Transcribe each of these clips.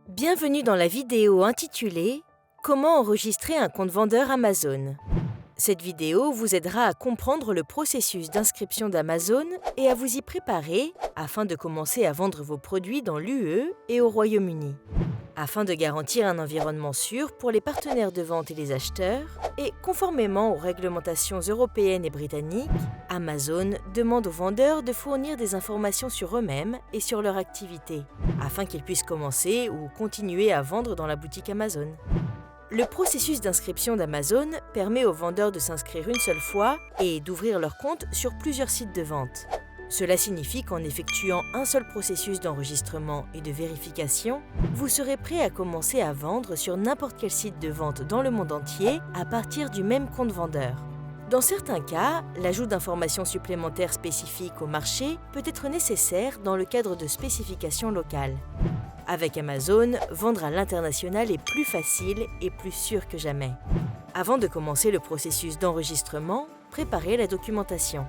Bienvenue dans la vidéo intitulée « Comment enregistrer un compte vendeur Amazon ». Cette vidéo vous aidera à comprendre le processus d'inscription d'Amazon et à vous y préparer afin de commencer à vendre vos produits dans l'UE et au Royaume-Uni. Afin de garantir un environnement sûr pour les partenaires de vente et les acheteurs, et conformément aux réglementations européennes et britanniques, Amazon demande aux vendeurs de fournir des informations sur eux-mêmes et sur leur activité, afin qu'ils puissent commencer ou continuer à vendre dans la boutique Amazon. Le processus d'inscription d'Amazon permet aux vendeurs de s'inscrire une seule fois et d'ouvrir leur compte sur plusieurs sites de vente. Cela signifie qu'en effectuant un seul processus d'enregistrement et de vérification, vous serez prêt à commencer à vendre sur n'importe quel site de vente dans le monde entier à partir du même compte vendeur. Dans certains cas, l'ajout d'informations supplémentaires spécifiques au marché peut être nécessaire dans le cadre de spécifications locales. Avec Amazon, vendre à l'international est plus facile et plus sûr que jamais. Avant de commencer le processus d'enregistrement, préparez la documentation.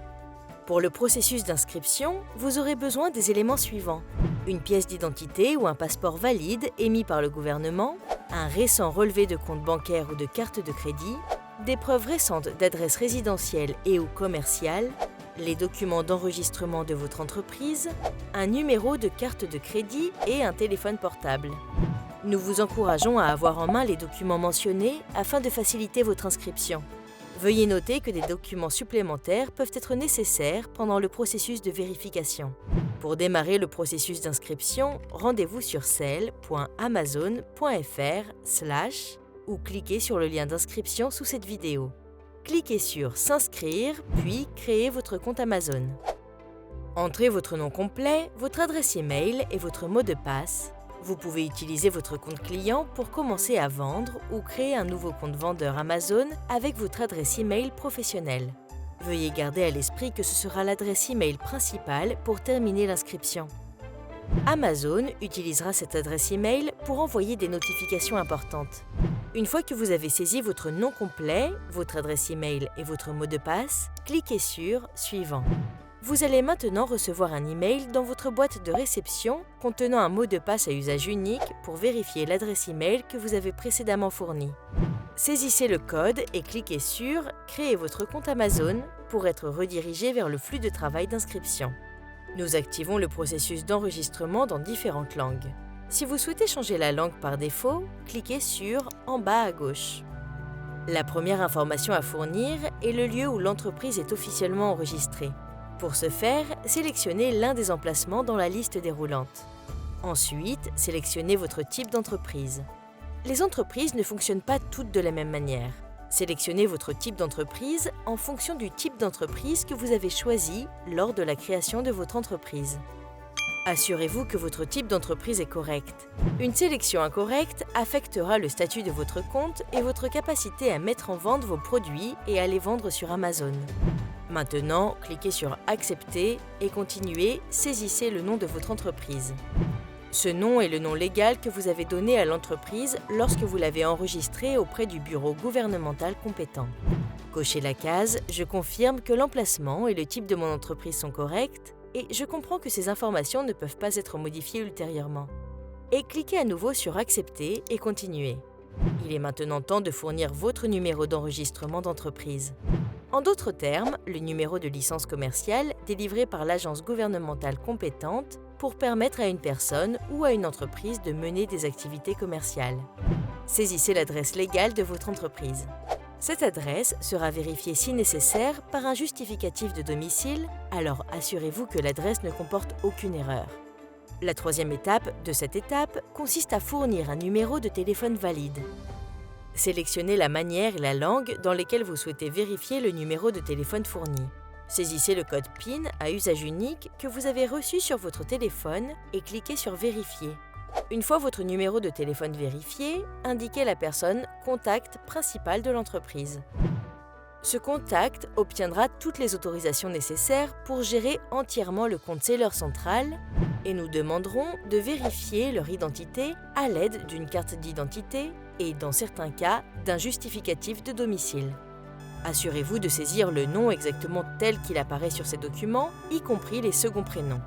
Pour le processus d'inscription, vous aurez besoin des éléments suivants: une pièce d'identité ou un passeport valide émis par le gouvernement, un récent relevé de compte bancaire ou de carte de crédit, des preuves récentes d'adresse résidentielle et ou commerciale, les documents d'enregistrement de votre entreprise, un numéro de carte de crédit et un téléphone portable. Nous vous encourageons à avoir en main les documents mentionnés afin de faciliter votre inscription. Veuillez noter que des documents supplémentaires peuvent être nécessaires pendant le processus de vérification. Pour démarrer le processus d'inscription, rendez-vous sur sell.amazon.fr/ ou cliquez sur le lien d'inscription sous cette vidéo. Cliquez sur « S'inscrire » puis créez votre compte Amazon. Entrez votre nom complet, votre adresse email et votre mot de passe. Vous pouvez utiliser votre compte client pour commencer à vendre ou créer un nouveau compte vendeur Amazon avec votre adresse email professionnelle. Veuillez garder à l'esprit que ce sera l'adresse email principale pour terminer l'inscription. Amazon utilisera cette adresse email pour envoyer des notifications importantes. Une fois que vous avez saisi votre nom complet, votre adresse email et votre mot de passe, cliquez sur « Suivant ». Vous allez maintenant recevoir un email dans votre boîte de réception contenant un mot de passe à usage unique pour vérifier l'adresse email que vous avez précédemment fournie. Saisissez le code et cliquez sur « Créer votre compte Amazon » pour être redirigé vers le flux de travail d'inscription. Nous activons le processus d'enregistrement dans différentes langues. Si vous souhaitez changer la langue par défaut, cliquez sur « En bas à gauche ». La première information à fournir est le lieu où l'entreprise est officiellement enregistrée. Pour ce faire, sélectionnez l'un des emplacements dans la liste déroulante. Ensuite, sélectionnez votre type d'entreprise. Les entreprises ne fonctionnent pas toutes de la même manière. Sélectionnez votre type d'entreprise en fonction du type d'entreprise que vous avez choisi lors de la création de votre entreprise. Assurez-vous que votre type d'entreprise est correct. Une sélection incorrecte affectera le statut de votre compte et votre capacité à mettre en vente vos produits et à les vendre sur Amazon. Maintenant, cliquez sur « Accepter » et continuez, saisissez le nom de votre entreprise. Ce nom est le nom légal que vous avez donné à l'entreprise lorsque vous l'avez enregistré auprès du bureau gouvernemental compétent. Cochez la case « Je confirme que l'emplacement et le type de mon entreprise sont corrects et je comprends que ces informations ne peuvent pas être modifiées ultérieurement. » Et cliquez à nouveau sur « Accepter » et continuez. Il est maintenant temps de fournir votre numéro d'enregistrement d'entreprise. En d'autres termes, le numéro de licence commerciale délivré par l'agence gouvernementale compétente pour permettre à une personne ou à une entreprise de mener des activités commerciales. Saisissez l'adresse légale de votre entreprise. Cette adresse sera vérifiée si nécessaire par un justificatif de domicile, alors assurez-vous que l'adresse ne comporte aucune erreur. La troisième étape de cette étape consiste à fournir un numéro de téléphone valide. Sélectionnez la manière et la langue dans lesquelles vous souhaitez vérifier le numéro de téléphone fourni. Saisissez le code PIN à usage unique que vous avez reçu sur votre téléphone et cliquez sur « Vérifier ». Une fois votre numéro de téléphone vérifié, indiquez la personne « Contact » principale de l'entreprise. Ce contact obtiendra toutes les autorisations nécessaires pour gérer entièrement le compte Seller central et nous demanderons de vérifier leur identité à l'aide d'une carte d'identité et, dans certains cas, d'un justificatif de domicile. Assurez-vous de saisir le nom exactement tel qu'il apparaît sur ces documents, y compris les seconds prénoms.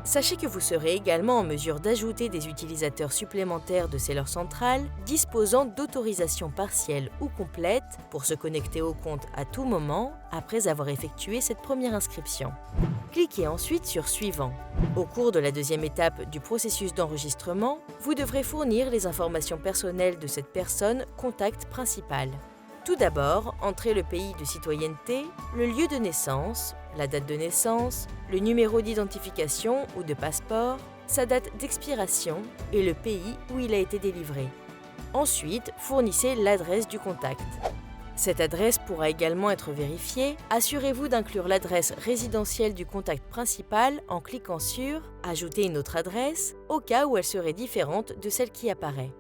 Sachez que vous serez également en mesure d'ajouter des utilisateurs supplémentaires de Seller Central disposant d'autorisation partielle ou complète pour se connecter au compte à tout moment après avoir effectué cette première inscription. Cliquez ensuite sur Suivant. Au cours de la deuxième étape du processus d'enregistrement, vous devrez fournir les informations personnelles de cette personne contact principal. Tout d'abord, entrez le pays de citoyenneté, le lieu de naissance, la date de naissance, le numéro d'identification ou de passeport, sa date d'expiration et le pays où il a été délivré. Ensuite, fournissez l'adresse du contact. Cette adresse pourra également être vérifiée. Assurez-vous d'inclure l'adresse résidentielle du contact principal en cliquant sur « Ajouter une autre adresse » au cas où elle serait différente de celle qui apparaît.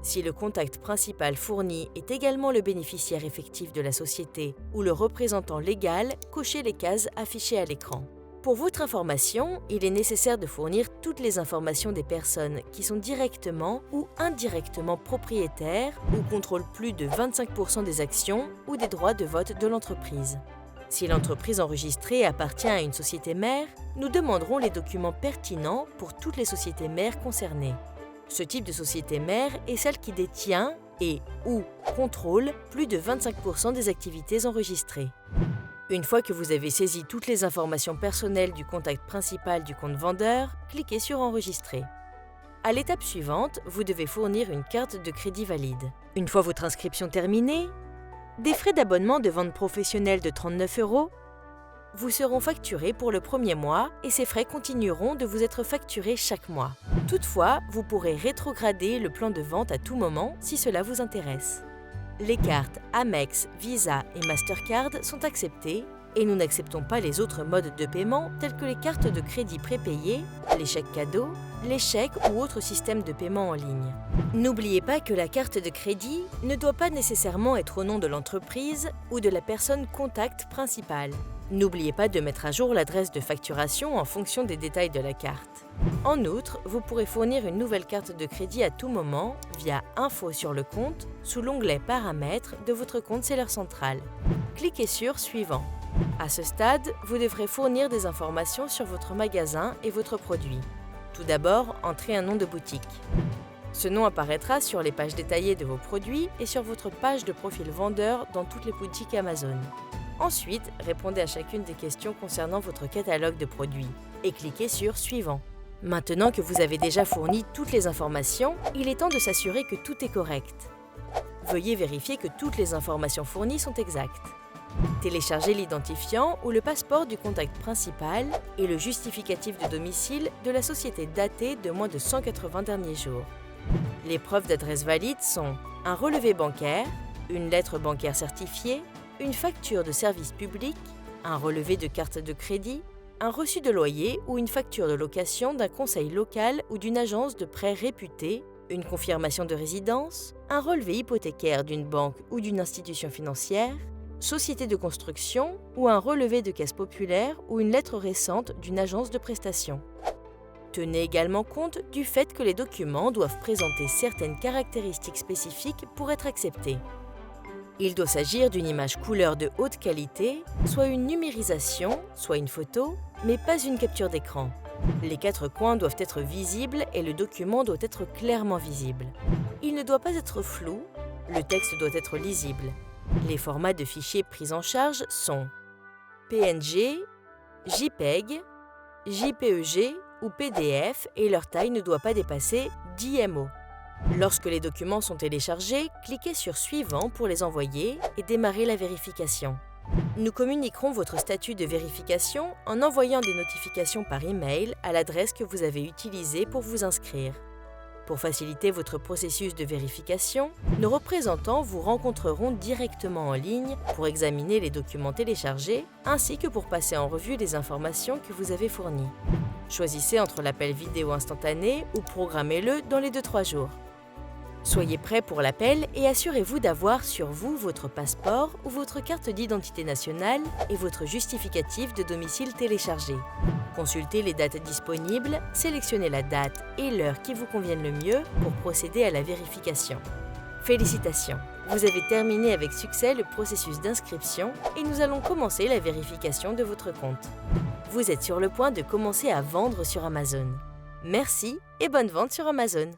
Si le contact principal fourni est également le bénéficiaire effectif de la société ou le représentant légal, cochez les cases affichées à l'écran. Pour votre information, il est nécessaire de fournir toutes les informations des personnes qui sont directement ou indirectement propriétaires ou contrôlent plus de 25% des actions ou des droits de vote de l'entreprise. Si l'entreprise enregistrée appartient à une société mère, nous demanderons les documents pertinents pour toutes les sociétés mères concernées. Ce type de société mère est celle qui détient et/ou contrôle plus de 25% des activités enregistrées. Une fois que vous avez saisi toutes les informations personnelles du contact principal du compte vendeur, cliquez sur Enregistrer. À l'étape suivante, vous devez fournir une carte de crédit valide. Une fois votre inscription terminée, des frais d'abonnement de vente professionnelle de 39 € vous seront facturés pour le premier mois et ces frais continueront de vous être facturés chaque mois. Toutefois, vous pourrez rétrograder le plan de vente à tout moment si cela vous intéresse. Les cartes Amex, Visa et Mastercard sont acceptées et nous n'acceptons pas les autres modes de paiement tels que les cartes de crédit prépayées, les chèques cadeaux, les chèques ou autres systèmes de paiement en ligne. N'oubliez pas que la carte de crédit ne doit pas nécessairement être au nom de l'entreprise ou de la personne contact principale. N'oubliez pas de mettre à jour l'adresse de facturation en fonction des détails de la carte. En outre, vous pourrez fournir une nouvelle carte de crédit à tout moment via Info sur le compte sous l'onglet Paramètres de votre compte Seller Central. Cliquez sur Suivant. À ce stade, vous devrez fournir des informations sur votre magasin et votre produit. Tout d'abord, entrez un nom de boutique. Ce nom apparaîtra sur les pages détaillées de vos produits et sur votre page de profil vendeur dans toutes les boutiques Amazon. Ensuite, répondez à chacune des questions concernant votre catalogue de produits et cliquez sur Suivant. Maintenant que vous avez déjà fourni toutes les informations, il est temps de s'assurer que tout est correct. Veuillez vérifier que toutes les informations fournies sont exactes. Téléchargez l'identifiant ou le passeport du contact principal et le justificatif de domicile de la société daté de moins de 180 derniers jours. Les preuves d'adresse valides sont un relevé bancaire, une lettre bancaire certifiée, une facture de service public, un relevé de carte de crédit, un reçu de loyer ou une facture de location d'un conseil local ou d'une agence de prêt réputée, une confirmation de résidence, un relevé hypothécaire d'une banque ou d'une institution financière, société de construction ou un relevé de caisse populaire ou une lettre récente d'une agence de prestation. Tenez également compte du fait que les documents doivent présenter certaines caractéristiques spécifiques pour être acceptés. Il doit s'agir d'une image couleur de haute qualité, soit une numérisation, soit une photo, mais pas une capture d'écran. Les 4 coins doivent être visibles et le document doit être clairement visible. Il ne doit pas être flou, le texte doit être lisible. Les formats de fichiers pris en charge sont PNG, JPEG, JPEG ou PDF et leur taille ne doit pas dépasser 10 MO. Lorsque les documents sont téléchargés, cliquez sur Suivant pour les envoyer et démarrer la vérification. Nous communiquerons votre statut de vérification en envoyant des notifications par email à l'adresse que vous avez utilisée pour vous inscrire. Pour faciliter votre processus de vérification, nos représentants vous rencontreront directement en ligne pour examiner les documents téléchargés ainsi que pour passer en revue les informations que vous avez fournies. Choisissez entre l'appel vidéo instantané ou programmez-le dans les 2-3 jours. Soyez prêts pour l'appel et assurez-vous d'avoir sur vous votre passeport ou votre carte d'identité nationale et votre justificatif de domicile téléchargé. Consultez les dates disponibles, sélectionnez la date et l'heure qui vous conviennent le mieux pour procéder à la vérification. Félicitations! Vous avez terminé avec succès le processus d'inscription et nous allons commencer la vérification de votre compte. Vous êtes sur le point de commencer à vendre sur Amazon. Merci et bonne vente sur Amazon!